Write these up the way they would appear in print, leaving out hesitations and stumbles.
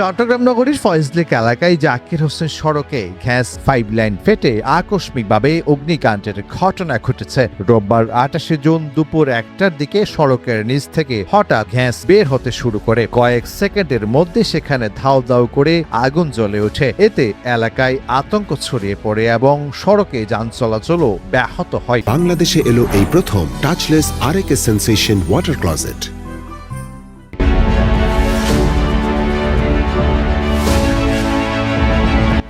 চট্টগ্রাম নগরীর ফয়েজলেক এলাকায় জাকির হোসেন সড়কে গ্যাস পাইপলাইন ফেটে আকস্মিকভাবে অগ্নিকাণ্ডের ঘটনা ঘটেছে। রোববার 28 জুন দুপুর 1টার দিকে সড়কের নিচ থেকে হঠাৎ গ্যাস বের হতে শুরু করে। কয়েক সেকেন্ডের মধ্যে সেখানে ধাউ ধাউ করে আগুন জ্বলে ওঠে। এতে এলাকায় আতঙ্ক ছড়িয়ে পড়ে এবং সড়কে যান চলাচলও ব্যাহত হয়। বাংলাদেশে এলো এই প্রথম টাচলেস আরএকে সেন্সেশন ওয়াটার ক্লোজেট।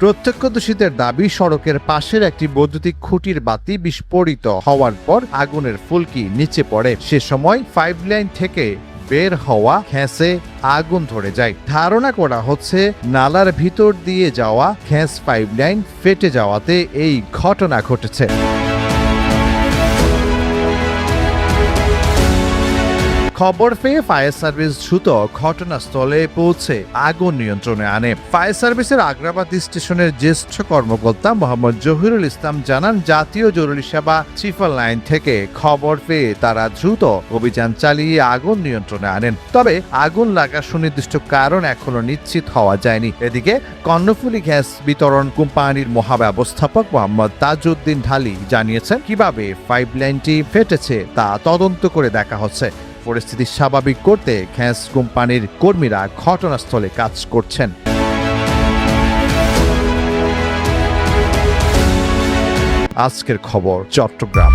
প্রত্যক্ষদর্শীদের দাবি, সড়কের পাশের একটি বৈদ্যুতিক খুঁটির বাতি বিস্ফোরিত হওয়ার পর আগুনের ফুলকি নিচে পড়ে। সে সময় পাইপলাইন থেকে বের হওয়া গ্যাসে আগুন ধরে যায়। ধারণা করা হচ্ছে নালার ভিতর দিয়ে যাওয়া গ্যাস পাইপলাইন ফেটে যাওয়াতে এই ঘটনা ঘটেছে। খবর পেয়ে ফায়ার সার্ভিস দ্রুত ঘটনাস্থলে পৌঁছে আগুন নিয়ন্ত্রণে আনে। ফায়ার সার্ভিসের আগ্রাবাদ স্টেশনের জ্যেষ্ঠ কর্মকর্তা মোহাম্মদ জহিরুল ইসলাম জানান, জাতীয় জরুরি সেবা ট্রিপল লাইন থেকে খবর পেয়ে তারা দ্রুত অভিযান চালিয়ে আগুন নিয়ন্ত্রণে আনেন। তবে আগুন লাগার সুনির্দিষ্ট কারণ এখনো নিশ্চিত হওয়া যায়নি। এদিকে কর্ণফুলী গ্যাস বিতরণ কোম্পানির মহাব্যবস্থাপক মোহাম্মদ তাজউদ্দিন ঢালী জানিয়েছেন, কিভাবে পাইপলাইনটি ফেটেছে তা তদন্ত করে দেখা হচ্ছে। পরিস্থিতি স্বাভাবিক করতে গ্যাস কোম্পানির কর্মীরা ঘটনাস্থলে কাজ করছেন। আজকের খবর চট্টগ্রাম।